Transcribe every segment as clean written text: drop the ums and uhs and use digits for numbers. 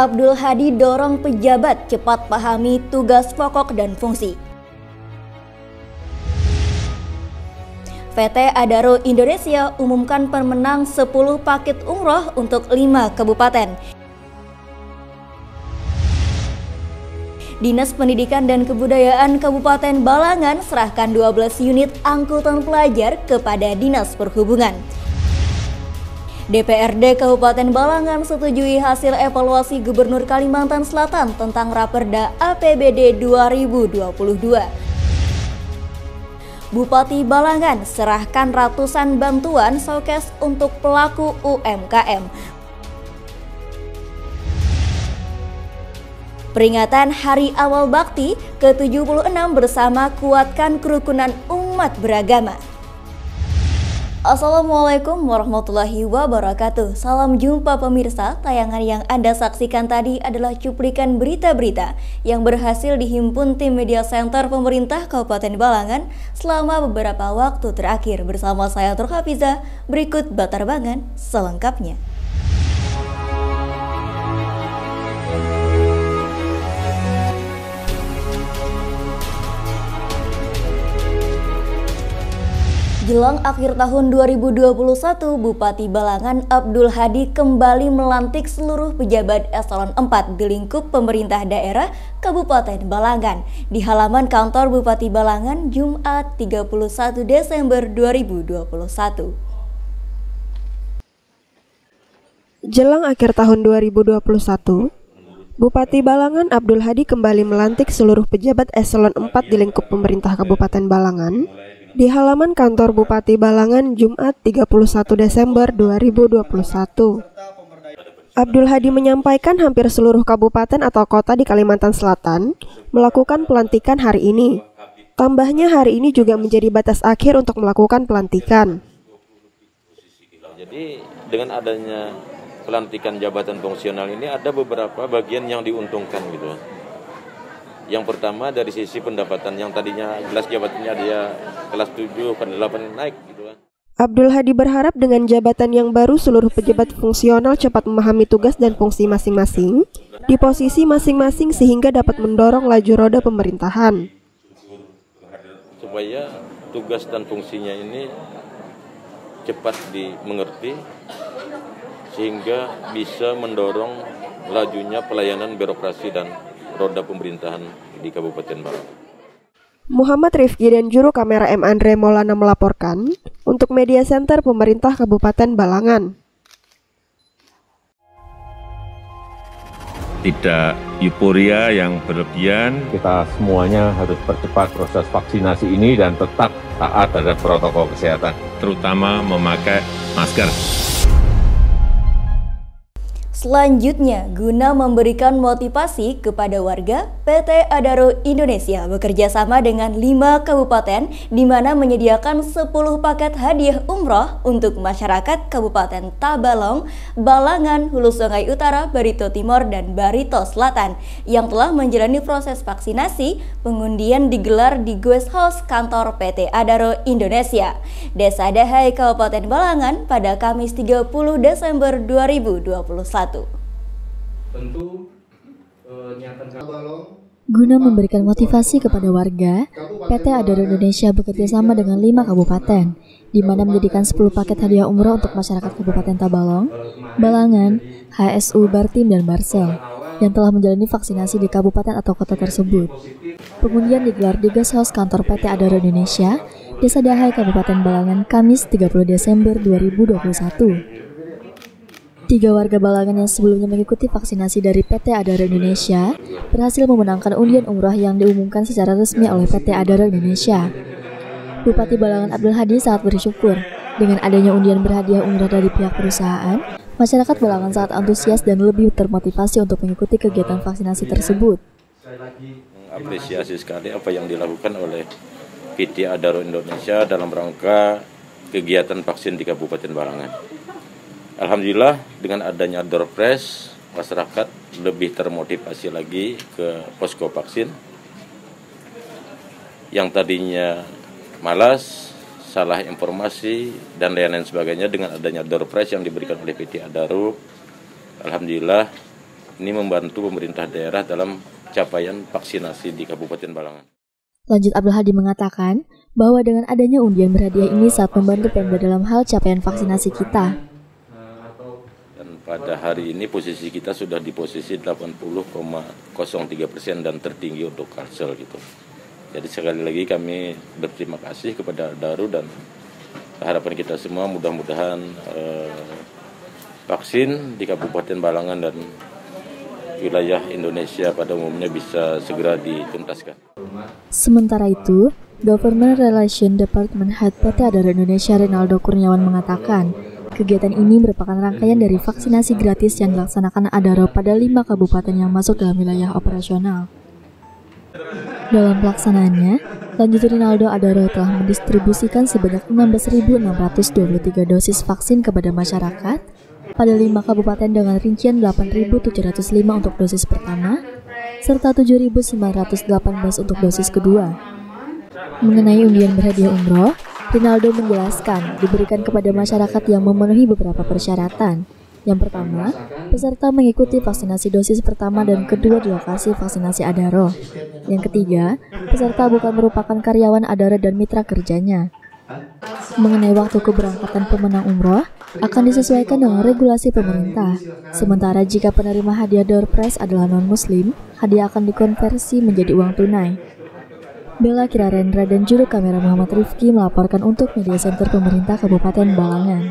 Abdul Hadi dorong pejabat cepat pahami tugas pokok dan fungsi. PT Adaro Indonesia umumkan pemenang 10 paket umroh untuk 5 kabupaten. Dinas Pendidikan dan Kebudayaan Kabupaten Balangan serahkan 12 unit angkutan pelajar kepada Dinas Perhubungan. DPRD Kabupaten Balangan setujui hasil evaluasi Gubernur Kalimantan Selatan tentang Raperda APBD 2022. Bupati Balangan serahkan ratusan bantuan showcase untuk pelaku UMKM. Peringatan Hari Awal Bakti ke-76 bersama kuatkan kerukunan umat beragama. Assalamualaikum warahmatullahi wabarakatuh. Salam jumpa pemirsa. Tayangan yang Anda saksikan tadi adalah cuplikan berita-berita yang berhasil dihimpun tim Media Center Pemerintah Kabupaten Balangan selama beberapa waktu terakhir. Bersama saya Tur Hafiza, berikut batarbangan selengkapnya. Jelang akhir tahun 2021, Bupati Balangan Abdul Hadi kembali melantik seluruh pejabat eselon 4 di lingkup pemerintah daerah Kabupaten Balangan di halaman kantor Bupati Balangan Jumat 31 Desember 2021. Jelang akhir tahun 2021, Bupati Balangan Abdul Hadi kembali melantik seluruh pejabat eselon 4 di lingkup pemerintah Kabupaten Balangan di halaman kantor Bupati Balangan Jumat 31 Desember 2021. Abdul Hadi menyampaikan hampir seluruh kabupaten atau kota di Kalimantan Selatan melakukan pelantikan hari ini. Tambahnya hari ini juga menjadi batas akhir untuk melakukan pelantikan. Jadi dengan adanya pelantikan jabatan fungsional ini ada beberapa bagian yang diuntungkan gitu. Yang pertama dari sisi pendapatan yang tadinya kelas jabatannya dia kelas 7 ke 8 naik gitu kan. Abdul Hadi berharap dengan jabatan yang baru seluruh pejabat fungsional cepat memahami tugas dan fungsi masing-masing di posisi masing-masing sehingga dapat mendorong laju roda pemerintahan. Supaya tugas dan fungsinya ini cepat dimengerti sehingga bisa mendorong lajunya pelayanan birokrasi dan roda pemerintahan di Kabupaten Balangan. Muhammad Rifki dan juru kamera M. Andre Maulana melaporkan untuk Media Center Pemerintah Kabupaten Balangan. Tidak euforia yang berlebihan. Kita semuanya harus percepat proses vaksinasi ini dan tetap taat terhadap protokol kesehatan. Terutama memakai masker. Selanjutnya, guna memberikan motivasi kepada warga, PT Adaro Indonesia bekerjasama dengan 5 kabupaten di mana menyediakan 10 paket hadiah umroh untuk masyarakat Kabupaten Tabalong, Balangan, Hulu Sungai Utara, Barito Timur, dan Barito Selatan yang telah menjalani proses vaksinasi. Pengundian digelar di Guest House kantor PT Adaro Indonesia, Desa Dahai, Kabupaten Balangan pada Kamis 30 Desember 2021. Guna memberikan motivasi kepada warga, PT Adaro Indonesia bekerjasama dengan 5 kabupaten, di mana menjadikan 10 paket hadiah umroh untuk masyarakat Kabupaten Tabalong, Balangan, HSU, Bartim, dan Barsel, yang telah menjalani vaksinasi di kabupaten atau kota tersebut. Pengundian digelar di Guest House kantor PT Adaro Indonesia, Desa Dahai, Kabupaten Balangan, Kamis 30 Desember 2021. 3 warga Balangan yang sebelumnya mengikuti vaksinasi dari PT Adaro Indonesia berhasil memenangkan undian umroh yang diumumkan secara resmi oleh PT Adaro Indonesia. Bupati Balangan Abdul Hadi sangat bersyukur dengan adanya undian berhadiah umroh dari pihak perusahaan. Masyarakat Balangan sangat antusias dan lebih termotivasi untuk mengikuti kegiatan vaksinasi tersebut. Apresiasi sekali apa yang dilakukan oleh PT Adaro Indonesia dalam rangka kegiatan vaksin di Kabupaten Balangan. Alhamdulillah dengan adanya door prize, masyarakat lebih termotivasi lagi ke posko vaksin. Yang tadinya malas, salah informasi, dan lain-lain sebagainya dengan adanya door prize yang diberikan oleh PT Adaro. Alhamdulillah Ini membantu pemerintah daerah dalam capaian vaksinasi di Kabupaten Balangan. Lanjut Abdul Hadi mengatakan bahwa dengan adanya undian berhadiah ini sangat membantu Pemda dalam hal capaian vaksinasi kita. Dan pada hari ini posisi kita sudah di posisi 80,03% dan tertinggi untuk Kalsel gitu. Jadi sekali lagi kami berterima kasih kepada Daru dan harapan kita semua mudah-mudahan vaksin di Kabupaten Balangan dan wilayah Indonesia pada umumnya bisa segera dituntaskan. Sementara itu, Government Relation Department Head PT Adaro Indonesia Rinaldo Kurniawan mengatakan, kegiatan ini merupakan rangkaian dari vaksinasi gratis yang dilaksanakan Adaro pada 5 kabupaten yang masuk dalam wilayah operasional. Dalam pelaksanaannya, lanjut Rinaldo, Adaro telah mendistribusikan sebanyak 16.623 dosis vaksin kepada masyarakat pada 5 kabupaten dengan rincian 8.705 untuk dosis pertama, serta 7.918 untuk dosis kedua. Mengenai undian berhadiah umroh, Rinaldo menjelaskan diberikan kepada masyarakat yang memenuhi beberapa persyaratan. Yang pertama, peserta mengikuti vaksinasi dosis pertama dan kedua di lokasi vaksinasi Adaro. Yang ketiga, peserta bukan merupakan karyawan Adaro dan mitra kerjanya. Mengenai waktu keberangkatan pemenang umroh, akan disesuaikan dengan regulasi pemerintah. Sementara jika penerima hadiah door prize adalah non-muslim, hadiah akan dikonversi menjadi uang tunai. Bella Kirarendra dan juru kamera Muhammad Rifki melaporkan untuk Media Center Pemerintah Kabupaten Balangan.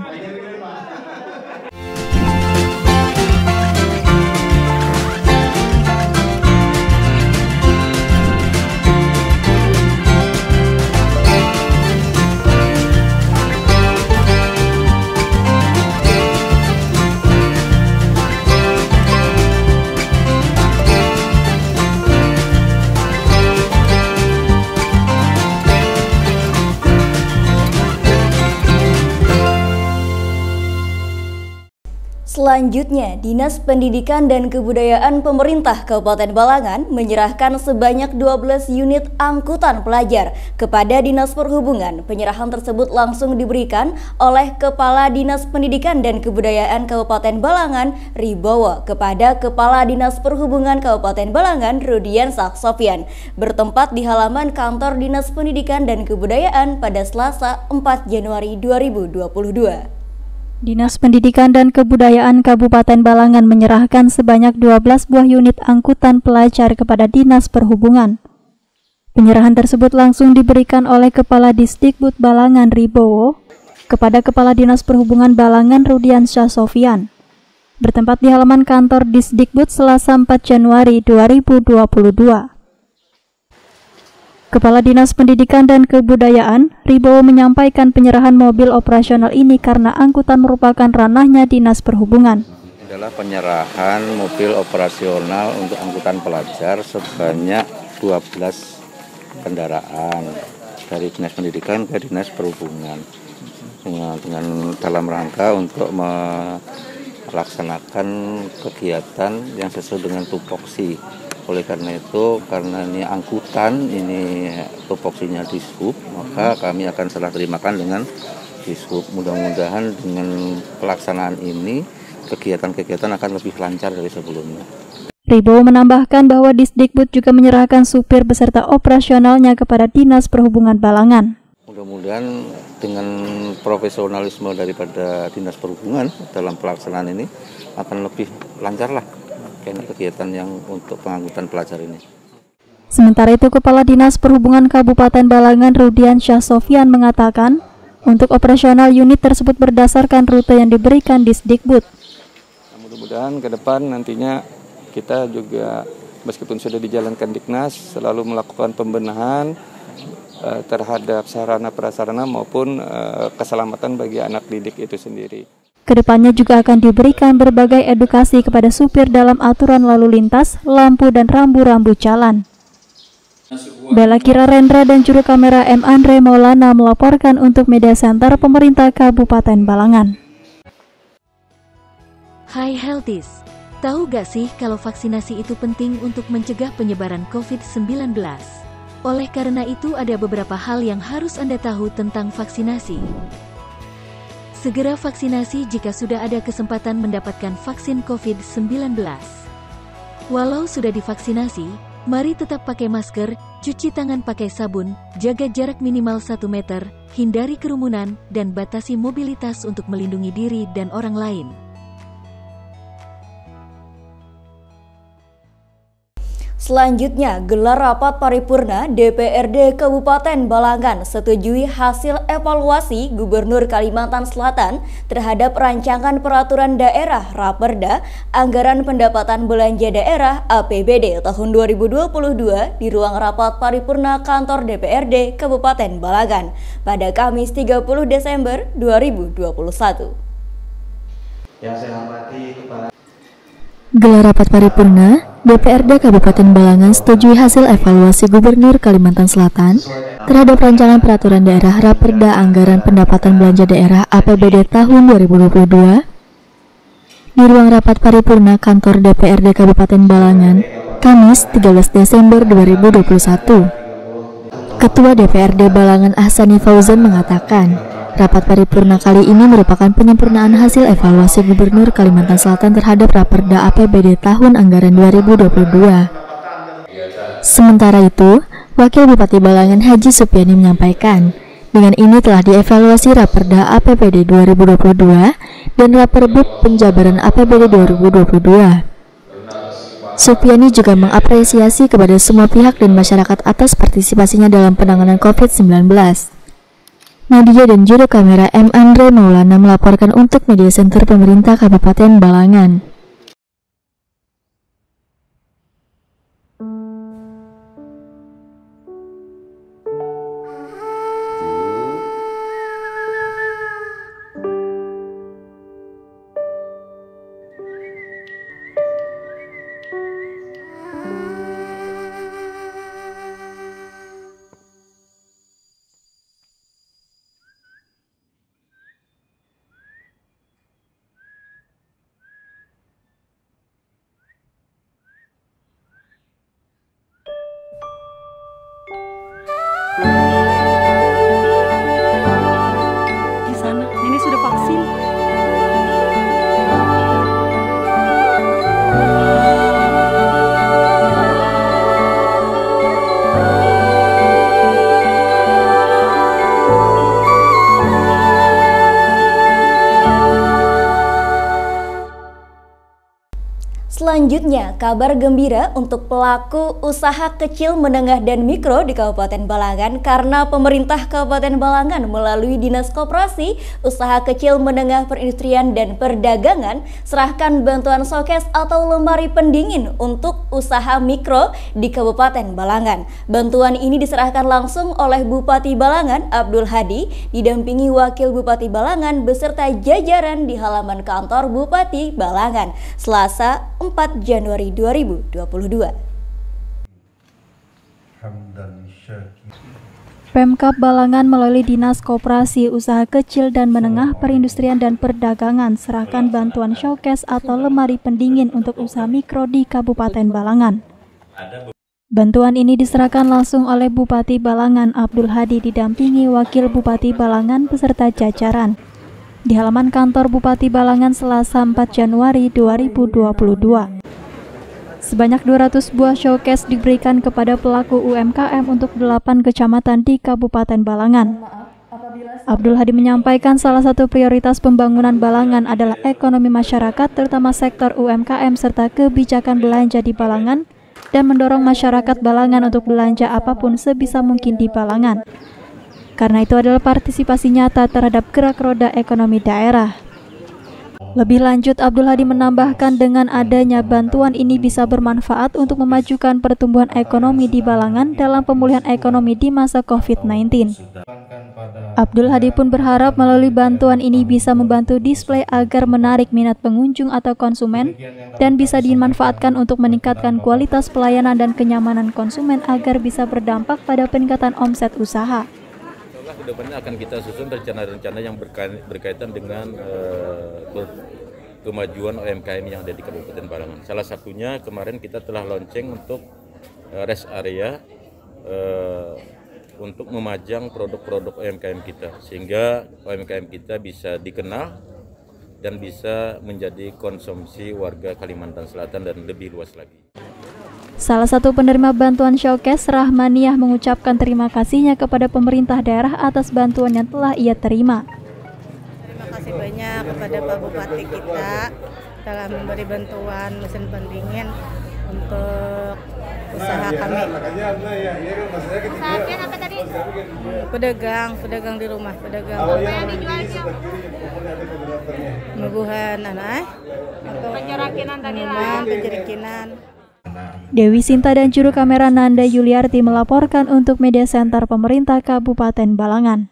Selanjutnya, Dinas Pendidikan dan Kebudayaan Pemerintah Kabupaten Balangan menyerahkan sebanyak 12 unit angkutan pelajar kepada Dinas Perhubungan. Penyerahan tersebut langsung diberikan oleh Kepala Dinas Pendidikan dan Kebudayaan Kabupaten Balangan, Ribowo, kepada Kepala Dinas Perhubungan Kabupaten Balangan, Rudian Saksofian, bertempat di halaman kantor Dinas Pendidikan dan Kebudayaan pada Selasa 4 Januari 2022. Dinas Pendidikan dan Kebudayaan Kabupaten Balangan menyerahkan sebanyak 12 buah unit angkutan pelajar kepada Dinas Perhubungan. Penyerahan tersebut langsung diberikan oleh Kepala Disdikbud Balangan Ribowo kepada Kepala Dinas Perhubungan Balangan Rudian Sofian, bertempat di halaman kantor Disdikbud Selasa 4 Januari 2022. Kepala Dinas Pendidikan dan Kebudayaan, Ribowo menyampaikan penyerahan mobil operasional ini karena angkutan merupakan ranahnya Dinas Perhubungan. Adalah penyerahan mobil operasional untuk angkutan pelajar sebanyak 12 kendaraan dari Dinas Pendidikan ke Dinas Perhubungan dengan dalam rangka untuk melaksanakan kegiatan yang sesuai dengan tupoksi. Oleh karena itu, karena ini angkutan, ini tupoksinya Dishub, maka kami akan serah terimakan dengan Dishub. Mudah-mudahan dengan pelaksanaan ini, kegiatan-kegiatan akan lebih lancar dari sebelumnya. Ribowo menambahkan bahwa Disdikbud juga menyerahkan supir beserta operasionalnya kepada Dinas Perhubungan Balangan. Mudah-mudahan dengan profesionalisme daripada Dinas Perhubungan dalam pelaksanaan ini akan lebih lancar lah kegiatan yang untuk pengangkutan pelajar ini. Sementara itu, Kepala Dinas Perhubungan Kabupaten Balangan Rudian Sofian mengatakan, untuk operasional unit tersebut berdasarkan rute yang diberikan Disdikbud. Mudah-mudahan ke depan nantinya kita juga meskipun sudah dijalankan Diknas selalu melakukan pembenahan terhadap sarana prasarana maupun keselamatan bagi anak didik itu sendiri. Kedepannya juga akan diberikan berbagai edukasi kepada supir dalam aturan lalu lintas, lampu dan rambu-rambu jalan. Bella Kirarendra dan juru kamera M. Andre Maulana melaporkan untuk Media Center Pemerintah Kabupaten Balangan. Hai Healthies, tahu gak sih kalau vaksinasi itu penting untuk mencegah penyebaran COVID-19? Oleh karena itu ada beberapa hal yang harus Anda tahu tentang vaksinasi. Segera vaksinasi jika sudah ada kesempatan mendapatkan vaksin COVID-19. Walau sudah divaksinasi, mari tetap pakai masker, cuci tangan pakai sabun, jaga jarak minimal 1 meter, hindari kerumunan, dan batasi mobilitas untuk melindungi diri dan orang lain. Selanjutnya, gelar rapat paripurna DPRD Kabupaten Balangan setujui hasil evaluasi Gubernur Kalimantan Selatan terhadap rancangan peraturan daerah Raperda Anggaran Pendapatan Belanja Daerah APBD tahun 2022 di ruang rapat paripurna kantor DPRD Kabupaten Balangan pada Kamis 30 Desember 2021. Yang saya hormati Kepala Gelar rapat paripurna, DPRD Kabupaten Balangan setujui hasil evaluasi Gubernur Kalimantan Selatan terhadap rancangan peraturan daerah Raperda Anggaran Pendapatan Belanja Daerah APBD tahun 2022 di ruang rapat paripurna kantor DPRD Kabupaten Balangan, Kamis 13 Desember 2021. Ketua DPRD Balangan Ahsani Fauzan mengatakan, rapat paripurna kali ini merupakan penyempurnaan hasil evaluasi Gubernur Kalimantan Selatan terhadap Raperda APBD tahun anggaran 2022. Sementara itu, Wakil Bupati Balangan Haji Supiani menyampaikan, dengan ini telah dievaluasi Raperda APBD 2022 dan Raperbub Penjabaran APBD 2022. Supiani juga mengapresiasi kepada semua pihak dan masyarakat atas partisipasinya dalam penanganan COVID-19. Nadia dan juru kamera M. Andre Maulana melaporkan untuk Media Center Pemerintah Kabupaten Balangan. Di sana, Nenek sudah vaksin. Selanjutnya, kabar gembira untuk pelaku usaha kecil, menengah, dan mikro di Kabupaten Balangan karena pemerintah Kabupaten Balangan melalui Dinas Koperasi, Usaha Kecil, Menengah, Perindustrian, dan Perdagangan serahkan bantuan showcase atau lemari pendingin untuk usaha mikro di Kabupaten Balangan. Bantuan ini diserahkan langsung oleh Bupati Balangan Abdul Hadi didampingi Wakil Bupati Balangan beserta jajaran di halaman kantor Bupati Balangan Selasa 4 Januari 2022. Pemkab Balangan melalui Dinas Koperasi, Usaha Kecil dan Menengah, Perindustrian dan Perdagangan serahkan bantuan showcase atau lemari pendingin untuk usaha mikro di Kabupaten Balangan. Bantuan ini diserahkan langsung oleh Bupati Balangan Abdul Hadi didampingi Wakil Bupati Balangan beserta jajaran di halaman kantor Bupati Balangan Selasa 4 Januari 2022. Sebanyak 200 buah showcase diberikan kepada pelaku UMKM untuk 8 kecamatan di Kabupaten Balangan. Abdul Hadi menyampaikan salah satu prioritas pembangunan Balangan adalah ekonomi masyarakat terutama sektor UMKM serta kebijakan belanja di Balangan dan mendorong masyarakat Balangan untuk belanja apapun sebisa mungkin di Balangan. Karena itu adalah partisipasi nyata terhadap gerak roda ekonomi daerah. Lebih lanjut, Abdul Hadi menambahkan dengan adanya bantuan ini bisa bermanfaat untuk memajukan pertumbuhan ekonomi di Balangan dalam pemulihan ekonomi di masa COVID-19. Abdul Hadi pun berharap melalui bantuan ini bisa membantu display agar menarik minat pengunjung atau konsumen dan bisa dimanfaatkan untuk meningkatkan kualitas pelayanan dan kenyamanan konsumen agar bisa berdampak pada peningkatan omset usaha. Kedepannya akan kita susun rencana-rencana yang berkaitan dengan kemajuan UMKM yang ada di Kabupaten Balangan. Salah satunya kemarin kita telah launching untuk rest area untuk memajang produk-produk UMKM kita sehingga UMKM kita bisa dikenal dan bisa menjadi konsumsi warga Kalimantan Selatan dan lebih luas lagi. Salah satu penerima bantuan Showcase, Rahmaniah, mengucapkan terima kasihnya kepada pemerintah daerah atas bantuan yang telah ia terima. Terima kasih banyak kepada Pak Bupati kita telah memberi bantuan mesin pendingin untuk usaha kami. Usahanya apa tadi? Pedagang di rumah, pedagang. Apa yang dijual itu? Meguhan anak. Penjerakinan tadi lah. Penjerakinan. Dewi Sinta dan juru kamera Nanda Yuliarti melaporkan untuk Media Center Pemerintah Kabupaten Balangan.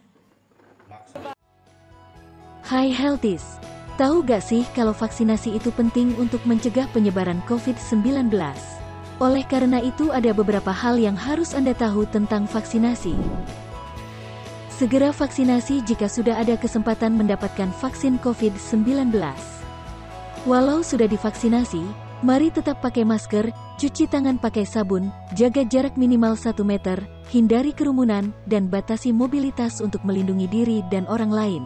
Hai Healthies, tahu gak sih kalau vaksinasi itu penting untuk mencegah penyebaran COVID-19? Oleh karena itu ada beberapa hal yang harus Anda tahu tentang vaksinasi. Segera vaksinasi jika sudah ada kesempatan mendapatkan vaksin COVID-19. Walau sudah divaksinasi, mari tetap pakai masker, cuci tangan pakai sabun, jaga jarak minimal 1 meter, hindari kerumunan, dan batasi mobilitas untuk melindungi diri dan orang lain.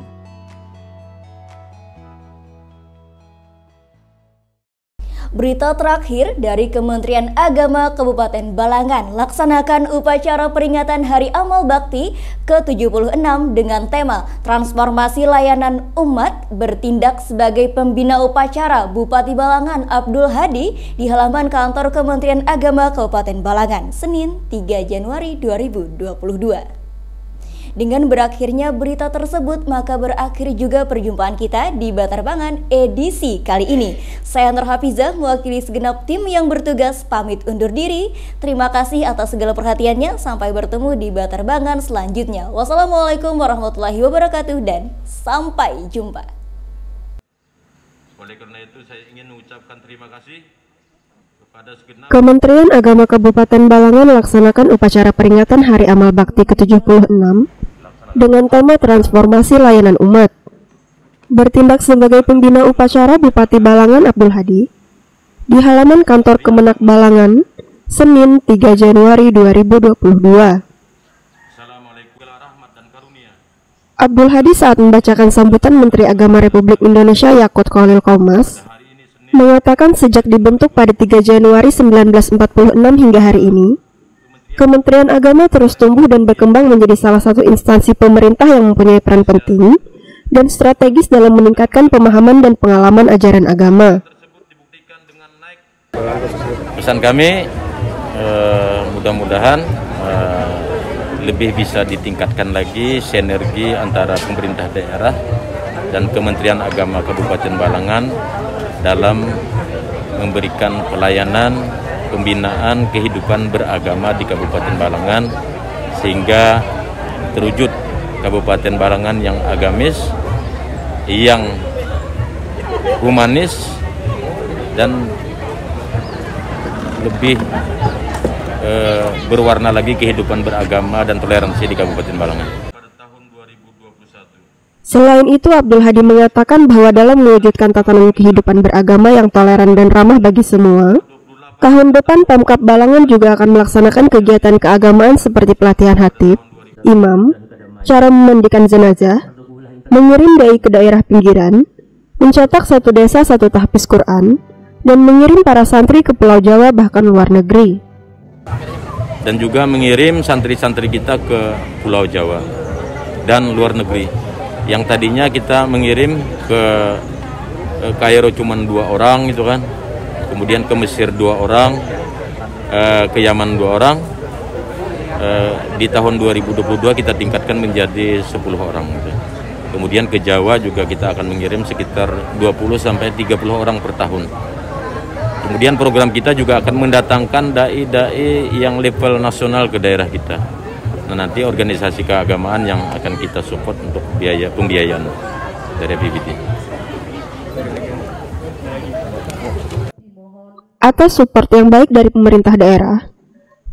Berita terakhir dari Kementerian Agama Kabupaten Balangan, laksanakan upacara peringatan Hari Amal Bakti ke-76 dengan tema Transformasi Layanan Umat bertindak sebagai pembina upacara Bupati Balangan Abdul Hadi di halaman kantor Kementerian Agama Kabupaten Balangan, Senin 3 Januari 2022. Dengan berakhirnya berita tersebut, maka berakhir juga perjumpaan kita di Batarbangan edisi kali ini. Saya Nur Hafizah, mewakili segenap tim yang bertugas, pamit undur diri. Terima kasih atas segala perhatiannya. Sampai bertemu di Batarbangan selanjutnya. Wassalamualaikum warahmatullahi wabarakatuh dan sampai jumpa. Oleh karena itu saya ingin mengucapkan terima kasih kepada segenap Kementerian Agama Kabupaten Balangan laksanakan upacara peringatan Hari Amal Bakti ke-76 dengan tema Transformasi Layanan Umat. Bertindak sebagai pembina upacara Bupati Balangan Abdul Hadi di halaman kantor Kemenak Balangan, Senin 3 Januari 2022. Abdul Hadi saat membacakan sambutan Menteri Agama Republik Indonesia Yakut Khalil Qomas mengatakan sejak dibentuk pada 3 Januari 1946 hingga hari ini, Kementerian Agama terus tumbuh dan berkembang menjadi salah satu instansi pemerintah yang mempunyai peran penting dan strategis dalam meningkatkan pemahaman dan pengalaman ajaran agama. Pesan kami mudah-mudahan lebih bisa ditingkatkan lagi sinergi antara pemerintah daerah dan Kementerian Agama Kabupaten Balangan dalam memberikan pelayanan pembinaan kehidupan beragama di Kabupaten Balangan sehingga terwujud Kabupaten Balangan yang agamis, yang humanis dan lebih berwarna lagi kehidupan beragama dan toleransi di Kabupaten Balangan. Selain itu, Abdul Hadi mengatakan bahwa dalam mewujudkan tatanan kehidupan beragama yang toleran dan ramah bagi semua, tahun depan Pemkab Balangan juga akan melaksanakan kegiatan keagamaan seperti pelatihan khatib, imam, cara memandikan jenazah, mengirim dai ke daerah pinggiran, mencetak satu desa satu tahfiz Quran, dan mengirim para santri ke Pulau Jawa bahkan luar negeri. Dan juga mengirim santri-santri kita ke Pulau Jawa dan luar negeri. Yang tadinya kita mengirim ke Kairo cuma 2 orang gitu kan, kemudian ke Mesir 2 orang, ke Yaman 2 orang. Di tahun 2022 kita tingkatkan menjadi 10 orang gitu. Kemudian ke Jawa juga kita akan mengirim sekitar 20-30 orang per tahun. Kemudian program kita juga akan mendatangkan dai-dai yang level nasional ke daerah kita. Nah, nanti organisasi keagamaan yang akan kita support untuk pembiayaan dari BBT. Atas support yang baik dari pemerintah daerah,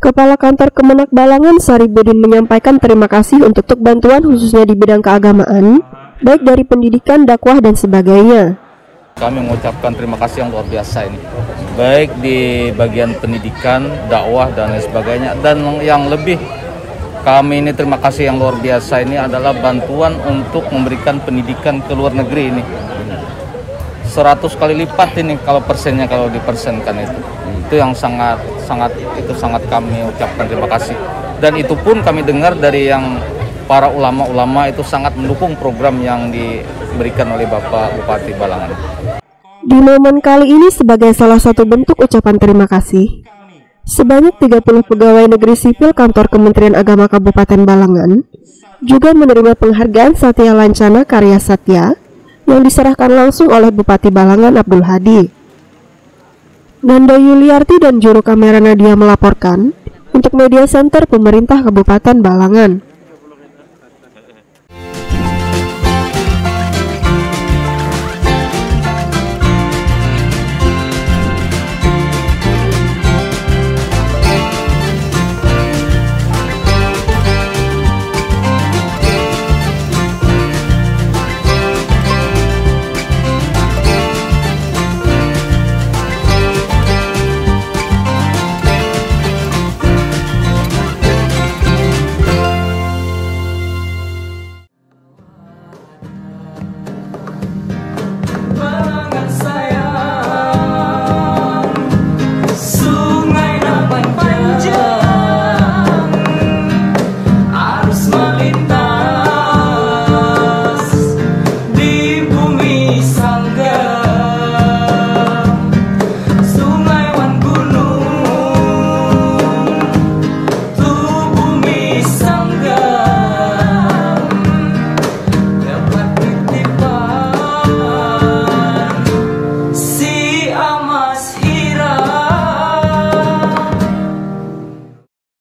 Kepala Kantor Kemenak Balangan Saribudin menyampaikan terima kasih untuk bantuan khususnya di bidang keagamaan, baik dari pendidikan, dakwah, dan sebagainya. Kami mengucapkan terima kasih yang luar biasa ini, baik di bagian pendidikan, dakwah, dan lain sebagainya. Dan yang lebih kami ini terima kasih yang luar biasa ini adalah bantuan untuk memberikan pendidikan ke luar negeri ini. 100 kali lipat ini kalau persennya, kalau dipersenkan itu yang sangat kami ucapkan terima kasih. Dan itu pun kami dengar dari yang para ulama-ulama itu sangat mendukung program yang diberikan oleh Bapak Bupati Balangan. Di momen kali ini sebagai salah satu bentuk ucapan terima kasih, sebanyak 30 pegawai negeri sipil kantor Kementerian Agama Kabupaten Balangan juga menerima penghargaan Satya Lancana Karya Satya yang diserahkan langsung oleh Bupati Balangan Abdul Hadi. Nanda Yuliarti dan juru kamera Nadia melaporkan untuk Media Center Pemerintah Kabupaten Balangan.